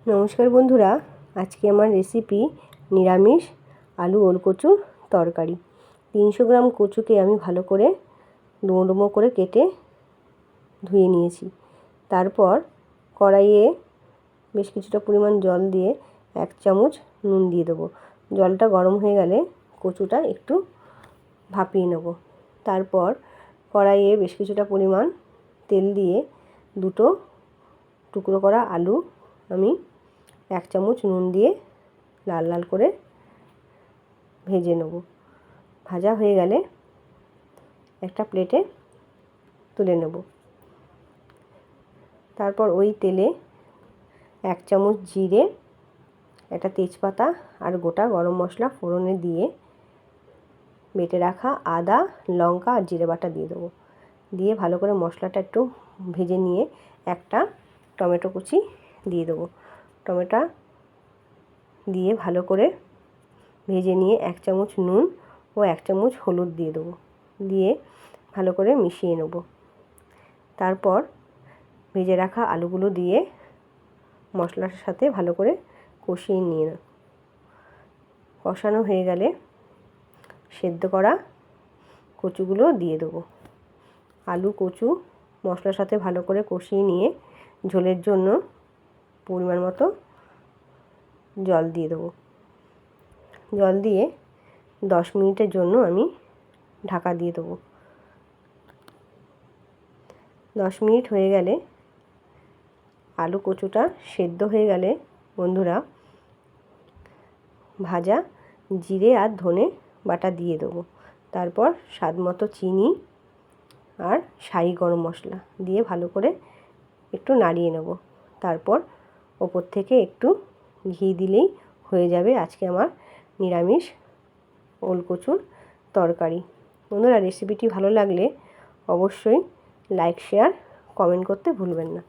নমস্কার বন্ধুরা, আজকে আমার রেসিপি নিরামিষ আলু ওলকচুর তরকারি। 300 গ্রাম কচুকে আমি ভালো করে ডুমো ডুমো করে কেটে ধুয়ে নিয়েছি। তারপর কড়াইয়ে বেশ কিছুটা পরিমাণ জল দিয়ে 1 চামচ নুন দিয়ে দেবো। জলটা গরম হয়ে গেলে কচুটা একটু ভাপিয়ে নেব। তারপর কড়াইয়ে বেশ কিছুটা পরিমাণ তেল দিয়ে দুটো টুকরো করা আলু আমি 1 চামচ নুন দিয়ে লাল লাল করে ভেজে নেব। ভাজা হয়ে গেলে একটা প্লেটে তুলে নেব। তারপর ওই তেলে 1 চামচ জিরে, একটা তেজপাতা আর গোটা গরম মশলা ফোড়নে দিয়ে বেটে রাখা আদা, লঙ্কা আর জিরে বাটা দিয়ে দেবো। দিয়ে ভালো করে মশলাটা একটু ভেজে নিয়ে একটা টমেটো কুচি দিয়ে দেবো। টমেটো দিয়ে ভালো করে ভেজে নিয়ে 1 চামচ নুন ও 1 চামচ হলুদ দিয়ে দেবো। দিয়ে ভালো করে মিশিয়ে নেব। তারপর ভেজে রাখা আলুগুলো দিয়ে মশলার সাথে ভালো করে কষিয়ে নিয়ে নেব। কষানো হয়ে গেলে সেদ্ধ করা কচুগুলো দিয়ে দেবো। আলু কচু মশলার সাথে ভালো করে কষিয়ে নিয়ে ঝোলের জন্য পরিমাণ মতো জল দিয়ে দেবো। জল দিয়ে 10 মিনিটের জন্য আমি ঢাকা দিয়ে দেবো। 10 মিনিট হয়ে গেলে আলু কচুটা সেদ্ধ হয়ে গেলে বন্ধুরা ভাজা জিরে আর ধনে বাটা দিয়ে দেবো। তারপর স্বাদ মতো চিনি আর শাহি গরম মশলা দিয়ে ভালো করে একটু নাড়িয়ে নেব। তারপর ওপর থেকে একটু ঘি দিলেই হয়ে যাবে আজকে আমার নিরামিষ ওলকচুর তরকারি। বন্ধুরা, রেসিপিটি ভালো লাগলে অবশ্যই লাইক, শেয়ার, কমেন্ট করতে ভুলবেন না।